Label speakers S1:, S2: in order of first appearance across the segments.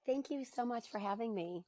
S1: Thank you so much for having me.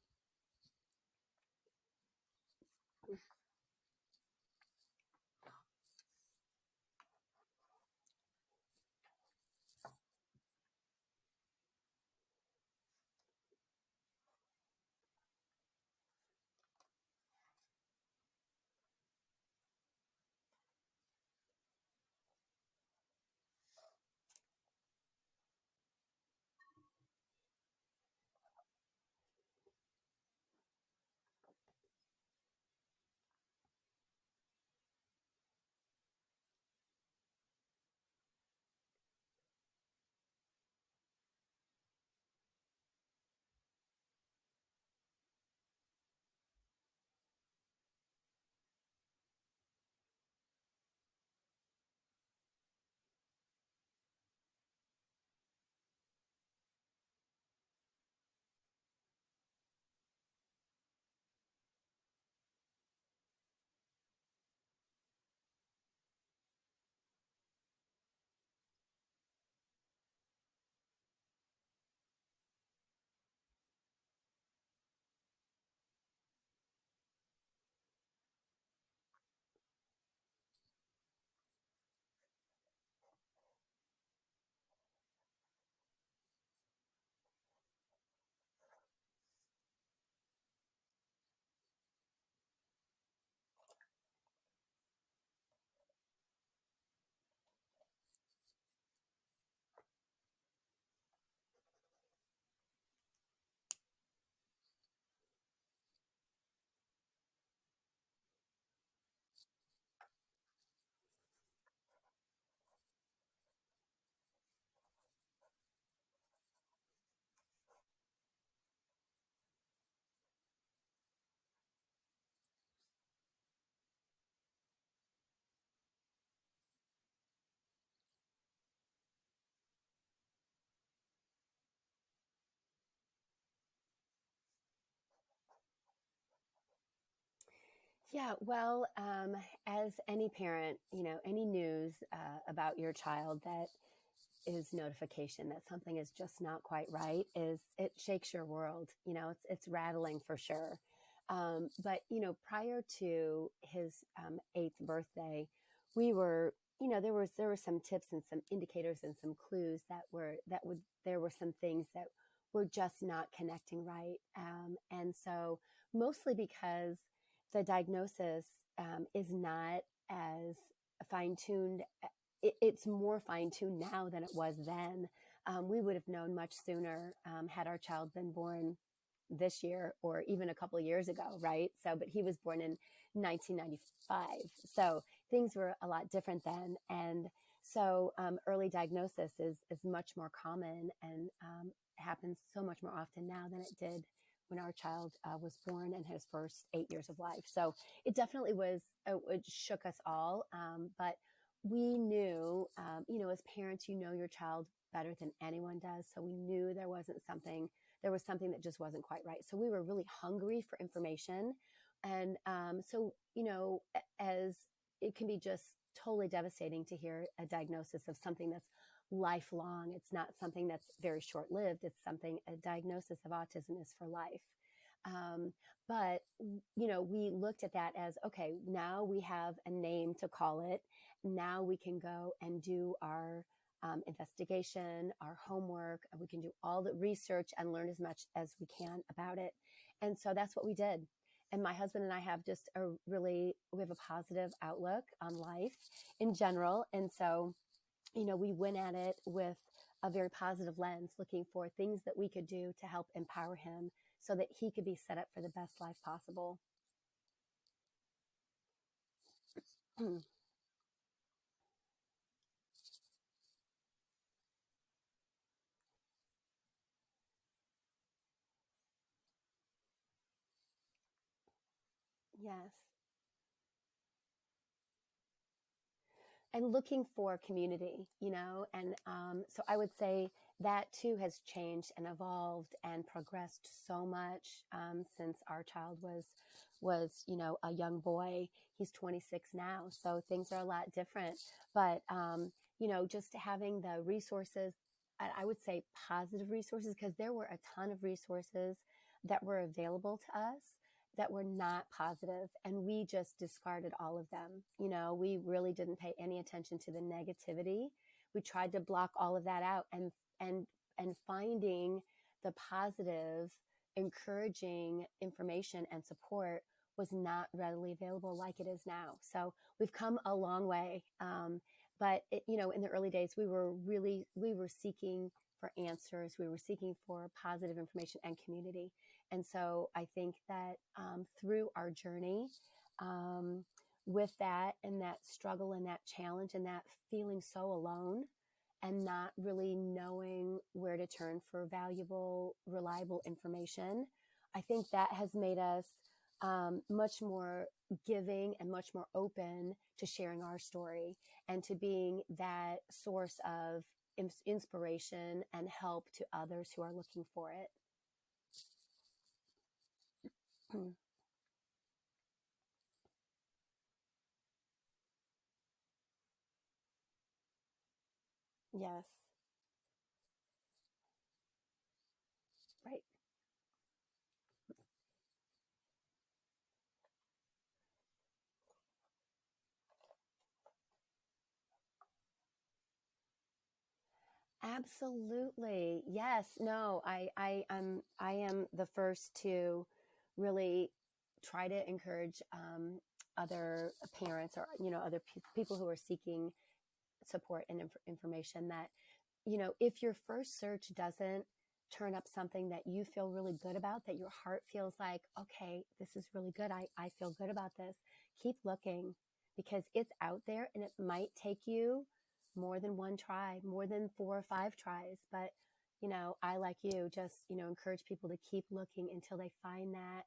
S1: Yeah, well, as any parent, any news about your child that is notification that something is just not quite right is it shakes your world. It's rattling for sure. But prior to his eighth birthday, we were, there were some tips and some indicators and some clues there were some things that were just not connecting right. And so mostly because the diagnosis is not as fine tuned. It's more fine tuned now than it was then. We would have known much sooner had our child been born this year or even a couple of years ago, right? So, but he was born in 1995. So things were a lot different then. And so early diagnosis is much more common and happens so much more often now than it did when our child was born in his first 8 years of life. So it definitely it shook us all. But we knew, as parents, your child better than anyone does. So we knew there was something that just wasn't quite right. So we were really hungry for information. And as it can be just totally devastating to hear a diagnosis of something that's lifelong. It's not something that's very short lived. A diagnosis of autism is for life. But, we looked at that as, okay, now we have a name to call it. Now we can go and do our investigation, our homework, and we can do all the research and learn as much as we can about it. And so that's what we did. And my husband and I have we have a positive outlook on life in general. And so, we went at it with a very positive lens, looking for things that we could do to help empower him so that he could be set up for the best life possible. Yes. And looking for community, and so I would say that too has changed and evolved and progressed so much since our child was a young boy. He's 26 now, so things are a lot different. But just having the resources, I would say positive resources, because there were a ton of resources that were available to us that were not positive, and we just discarded all of them. You know, we really didn't pay any attention to the negativity. We tried to block all of that out, and finding the positive, encouraging information and support was not readily available like it is now. So we've come a long way. But you know, in the early days, we were seeking for answers. We were seeking for positive information and community. And so I think that through our journey, with that and that struggle and that challenge and that feeling so alone and not really knowing where to turn for valuable, reliable information, I think that has made us much more giving and much more open to sharing our story and to being that source of inspiration and help to others who are looking for it. Yes, right. Absolutely. Yes. No, I am the first to really try to encourage other parents, or, you know, other people who are seeking support and information, that, you know, if your first search doesn't turn up something that you feel really good about, that your heart feels like, okay, this is really good. I feel good about this. Keep looking, because it's out there, and it might take you more than one try, more than 4 or 5 tries. But, you know, I, like you, just, you know, encourage people to keep looking until they find that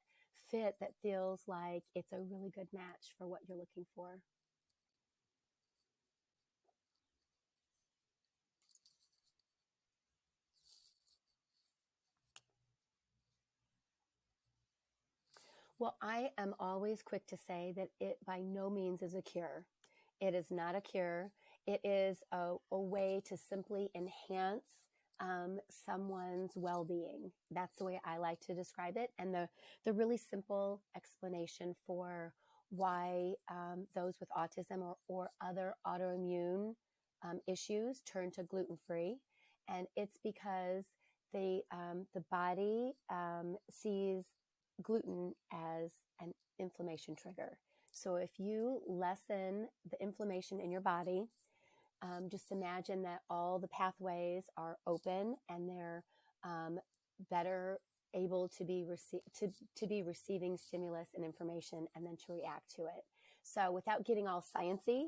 S1: fit that feels like it's a really good match for what you're looking for. Well, I am always quick to say that it by no means is a cure. It is not a cure. It is a way to simply enhance someone's well-being. That's the way I like to describe it. And the really simple explanation for why those with autism or other autoimmune issues turn to gluten-free. And it's because the body sees gluten as an inflammation trigger. So if you lessen the inflammation in your body, just imagine that all the pathways are open and they're better able to be to be receiving stimulus and information, and then to react to it. So without getting all sciencey,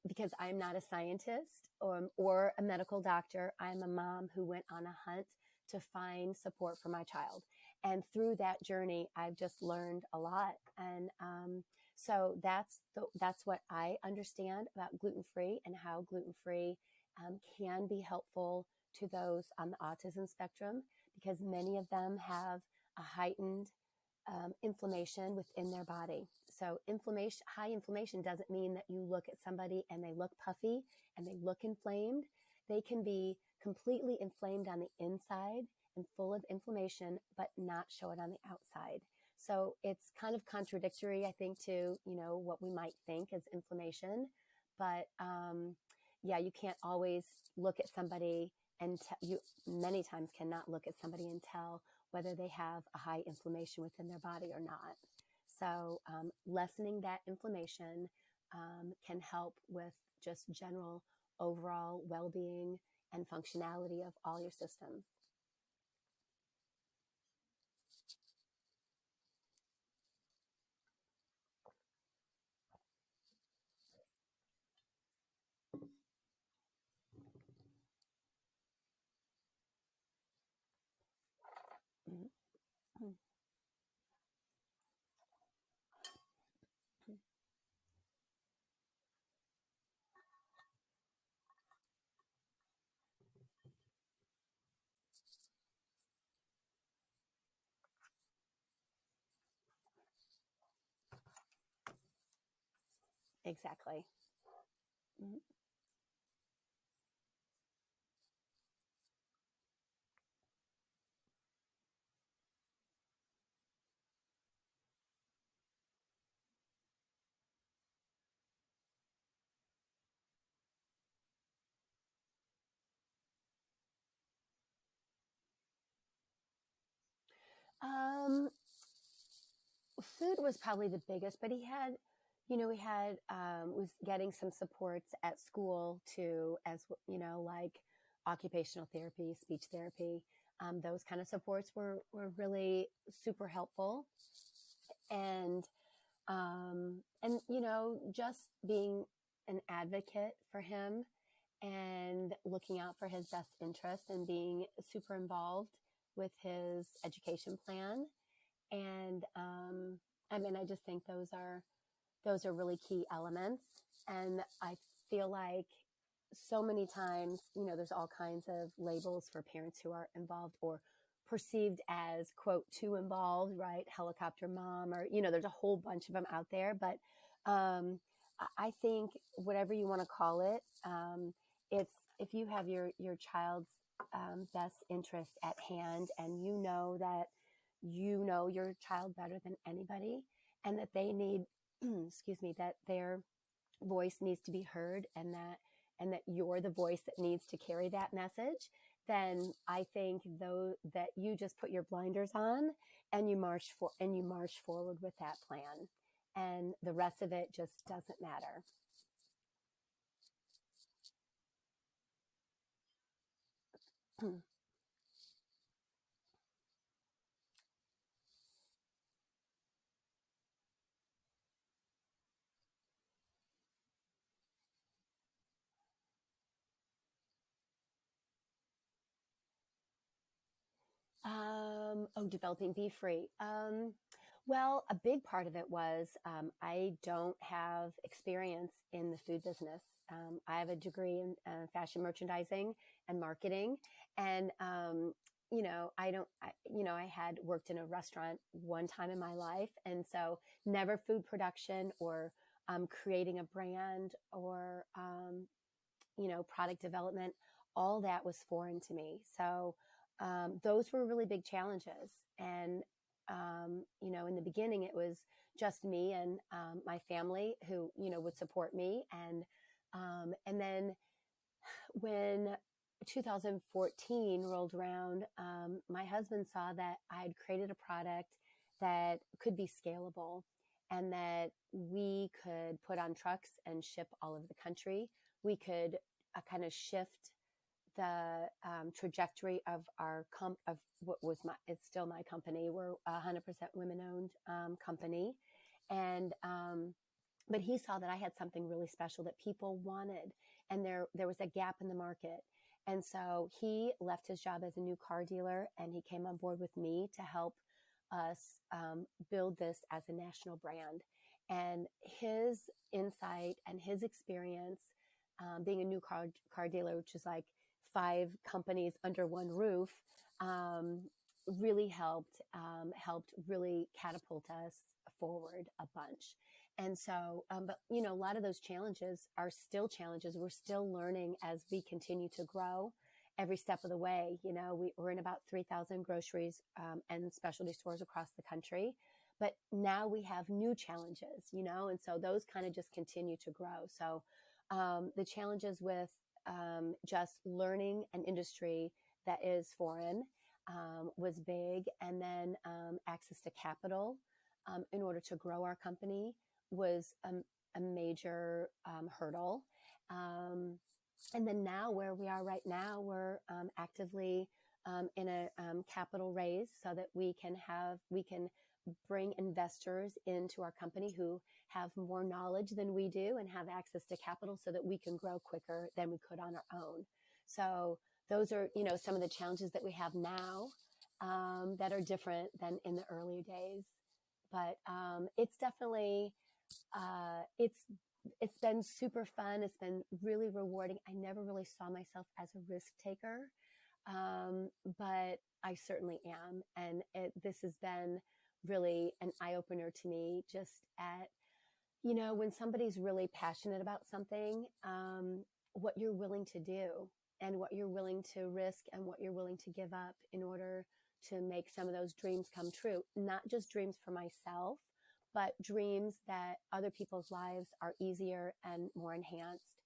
S1: because I'm not a scientist or a medical doctor, I'm a mom who went on a hunt to find support for my child. And through that journey, I've just learned a lot. And so that's what I understand about gluten-free, and how gluten-free can be helpful to those on the autism spectrum, because many of them have a heightened inflammation within their body. So high inflammation doesn't mean that you look at somebody and they look puffy and they look inflamed. They can be completely inflamed on the inside and full of inflammation, but not show it on the outside. So it's kind of contradictory, I think, to, you know, what we might think as inflammation. But yeah, you can't always look at somebody, and you many times cannot look at somebody and tell whether they have a high inflammation within their body or not. So lessening that inflammation can help with just general overall well-being and functionality of all your systems. Mhm. Exactly. Mhm. Um, Food was probably the biggest, but he had, we had, was getting some supports at school too, as, like occupational therapy, speech therapy. Those kind of supports were really super helpful. And, just being an advocate for him and looking out for his best interest and being super involved with his education plan. And I just think those are really key elements. And I feel like so many times, there's all kinds of labels for parents who are involved or perceived as, quote, too involved, right? Helicopter mom, or, there's a whole bunch of them out there. But I think whatever you want to call it, it's if you have your child's best interest at hand, and that you know your child better than anybody, and that they need, excuse me, that their voice needs to be heard, and that you're the voice that needs to carry that message, then I think though that you just put your blinders on and you march forward with that plan, and the rest of it just doesn't matter. Developing BeeFree. Well, a big part of it was I don't have experience in the food business. I have a degree in fashion merchandising and marketing, and I had worked in a restaurant one time in my life, and so never food production or creating a brand or product development. All that was foreign to me. So those were really big challenges. And, in the beginning, it was just me and my family who, would support me. And then when 2014 rolled around, my husband saw that I had created a product that could be scalable and that we could put on trucks and ship all over the country. We could kind of shift the trajectory of of what was it's still my company. We're a 100% women owned company. And, but he saw that I had something really special that people wanted, and there was a gap in the market. And so he left his job as a new car dealer, and he came on board with me to help us build this as a national brand. And his insight and his experience, being a new car dealer, which is like 5 companies under one roof, really helped really catapult us forward a bunch. And so, but a lot of those challenges are still challenges. We're still learning as we continue to grow every step of the way. We're in about 3,000 groceries and specialty stores across the country, but now we have new challenges, and so those kind of just continue to grow. So the challenges with just learning an industry that is foreign was big, and then access to capital in order to grow our company was a major hurdle. And then now, where we are right now, we're actively in a capital raise so that we can bring investors into our company who have more knowledge than we do and have access to capital so that we can grow quicker than we could on our own. So those are, some of the challenges that we have now that are different than in the earlier days. But it's definitely, it's been super fun. It's been really rewarding. I never really saw myself as a risk taker, but I certainly am. And this has been really an eye-opener to me, just at, when somebody's really passionate about something, what you're willing to do and what you're willing to risk and what you're willing to give up in order to make some of those dreams come true. Not just dreams for myself, but dreams that other people's lives are easier and more enhanced.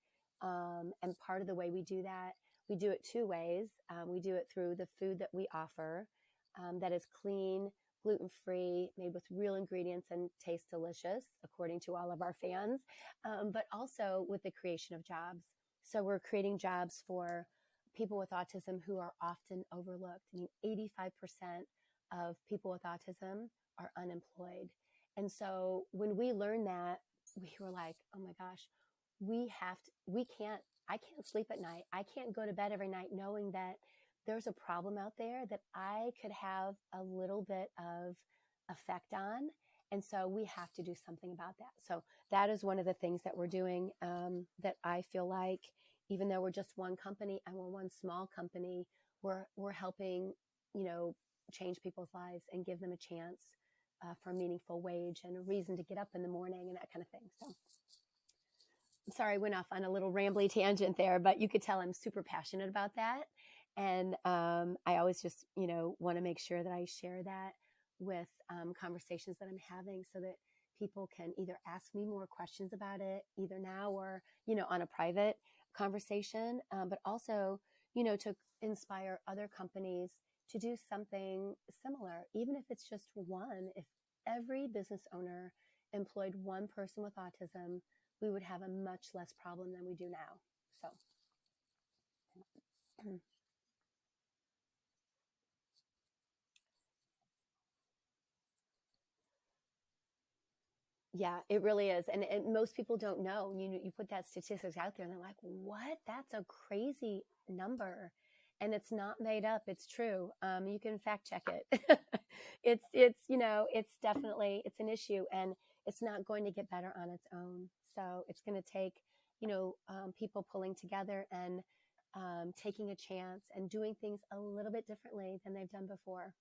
S1: And part of the way we do that, we do it 2 ways. We do it through the food that we offer, that is clean, gluten-free, made with real ingredients and taste delicious, according to all of our fans, but also with the creation of jobs. So we're creating jobs for people with autism who are often overlooked. I mean, 85% of people with autism are unemployed. And so when we learned that, we were like, oh my gosh, we can't, I can't sleep at night. I can't go to bed every night knowing that there's a problem out there that I could have a little bit of effect on. And so we have to do something about that. So that is one of the things that we're doing, that I feel like, even though we're just one company and we're one small company, we're helping, you know, change people's lives and give them a chance for a meaningful wage and a reason to get up in the morning and that kind of thing. So I'm sorry, I went off on a little rambly tangent there, but you could tell I'm super passionate about that. And I always just, you know, want to make sure that I share that with conversations that I'm having so that people can either ask me more questions about it, either now or, you know, on a private conversation, but also, you know, to inspire other companies to do something similar, even if it's just one. If every business owner employed one person with autism, we would have a much less problem than we do now. So, yeah, it really is. And most people don't know. You put that statistics out there and they're like, what? That's a crazy number. And it's not made up. It's true. You can fact check it. You know, it's definitely, it's an issue and it's not going to get better on its own. So it's going to take, you know, people pulling together and taking a chance and doing things a little bit differently than they've done before.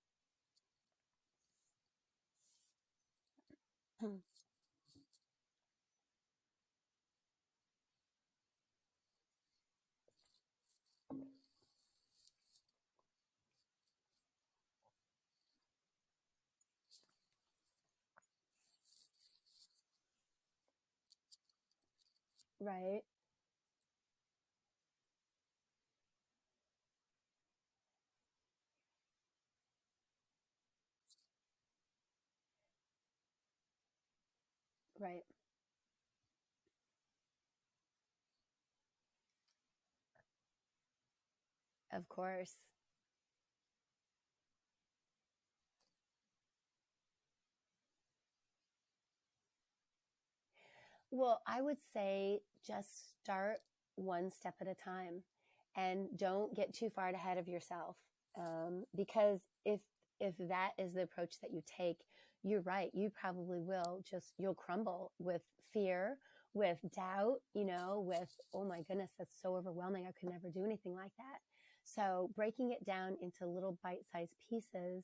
S1: Right. Right. Of course. Well, I would say just start one step at a time and don't get too far ahead of yourself. Because if that is the approach that you take, you're right. You probably will just, you'll crumble with fear, with doubt, you know, with, oh my goodness, that's so overwhelming. I could never do anything like that. So breaking it down into little bite-sized pieces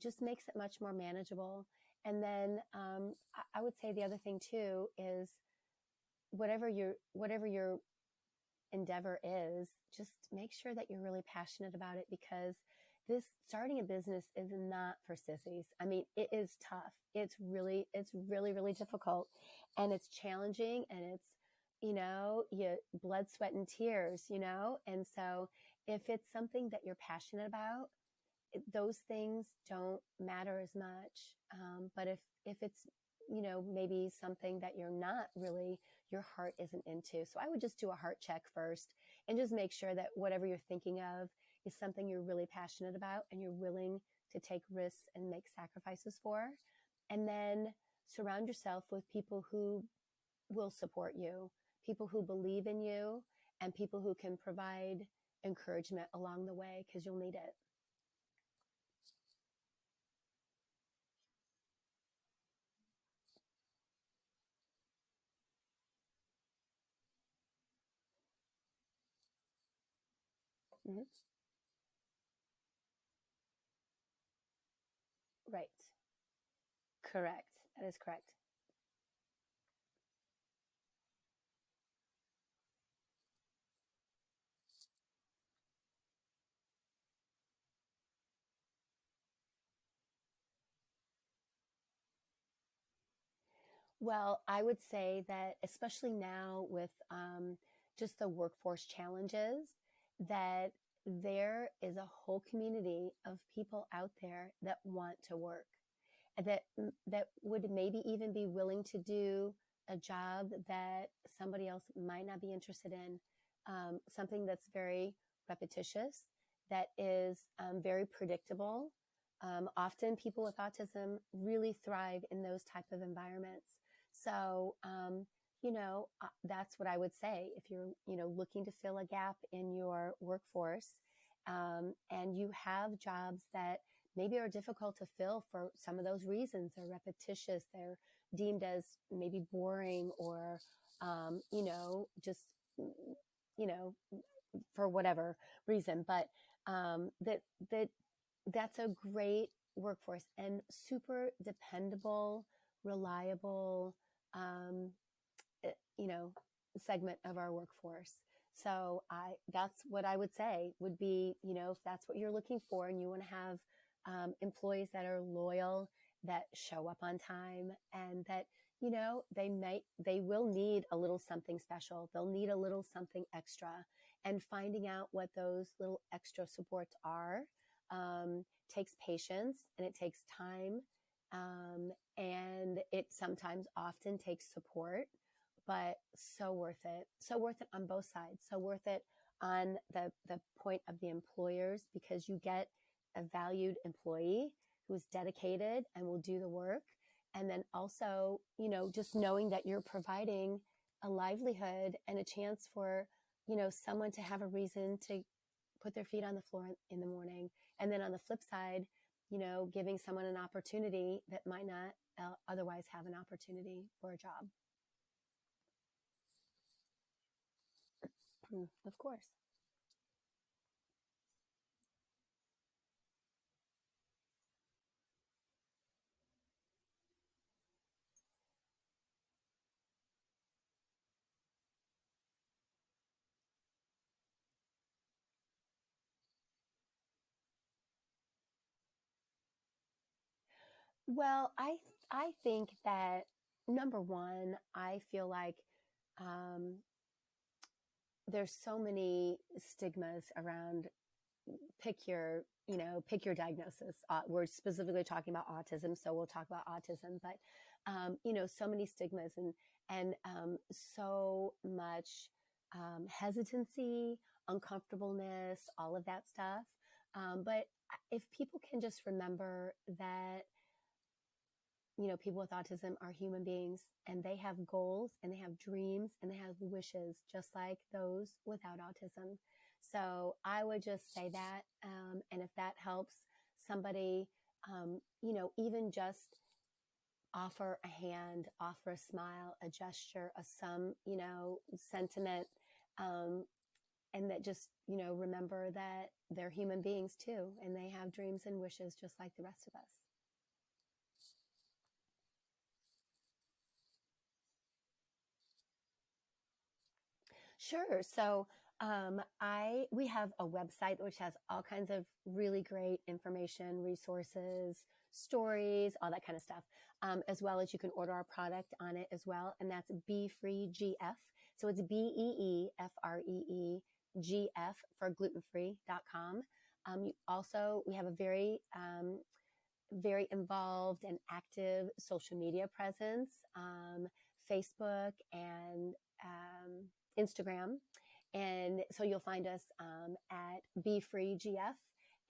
S1: just makes it much more manageable. And then I would say the other thing too is whatever your endeavor is, just make sure that you're really passionate about it because this starting a business is not for sissies. I mean, it is tough. It's really difficult and it's challenging and it's, you know, you blood, sweat and tears, you know? And so if it's something that you're passionate about, those things don't matter as much. But if it's, you know, maybe something that you're not really, your heart isn't into. So I would just do a heart check first and just make sure that whatever you're thinking of is something you're really passionate about and you're willing to take risks and make sacrifices for. And then surround yourself with people who will support you, people who believe in you, and people who can provide encouragement along the way because you'll need it. Mhm. Right. Correct. That is correct. Well, I would say that especially now with just the workforce challenges, that there is a whole community of people out there that want to work, and that would maybe even be willing to do a job that somebody else might not be interested in, something that's very repetitious, that is very predictable. Often people with autism really thrive in those type of environments. So, that's what I would say. If you're, looking to fill a gap in your workforce, and you have jobs that maybe are difficult to fill for some of those reasons, they're repetitious, they're deemed as maybe boring, or, just, you know, for whatever reason, but that that that's a great workforce and super dependable, reliable, um, you know, segment of our workforce. So that's what I would say would be, if that's what you're looking for and you want to have employees that are loyal, that show up on time, and that, they will need a little something special. They'll need a little something extra, and finding out what those little extra supports are, takes patience and it takes time. And it sometimes often takes support, but so worth it. So worth it on both sides. So worth it on the point of the employers, because you get a valued employee who's dedicated and will do the work. And then also, just knowing that you're providing a livelihood and a chance for, someone to have a reason to put their feet on the floor in the morning. And then on the flip side, giving someone an opportunity that might not otherwise have an opportunity for a job. Of course. Well, I think that, number one, I feel like um, there's so many stigmas around pick your diagnosis. We're specifically talking about autism, so we'll talk about autism. But so many stigmas, and so much hesitancy, uncomfortableness, all of that stuff. But if people can just remember that, people with autism are human beings, and they have goals and they have dreams and they have wishes just like those without autism. So I would just say that. And if that helps somebody, even just offer a hand, offer a smile, a gesture, some, sentiment, and that just, remember that they're human beings too, and they have dreams and wishes just like the rest of us. Sure. So, we have a website which has all kinds of really great information, resources, stories, all that kind of stuff, as well as you can order our product on it as well. And that's BeeFree GF. So it's BeefreeGF for glutenfree.com. We have a very involved and active social media presence, Facebook and Instagram. And so you'll find us at BeeFree GF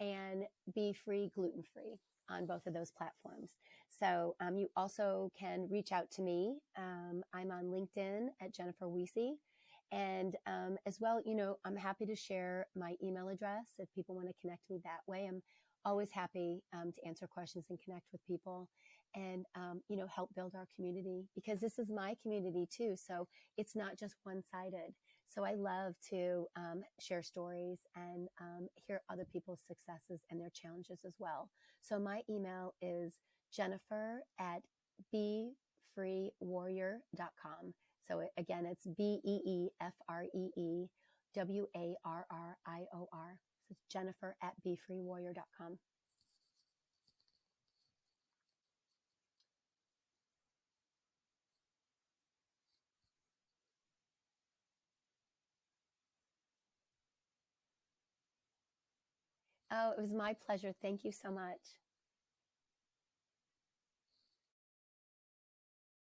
S1: and BeeFree Gluten Free on both of those platforms. So you also can reach out to me. I'm on LinkedIn at Jennifer Wiese. And as well, I'm happy to share my email address if people want to connect me that way. I'm always happy to answer questions and connect with people, and help build our community, because this is my community too. So it's not just one-sided. So I love to share stories and hear other people's successes and their challenges as well. So my email is jennifer@beefreewarrior.com. So again, it's BeefreeWarrior. So it's jennifer@beefreewarrior.com. Oh, it was my pleasure. Thank you so much.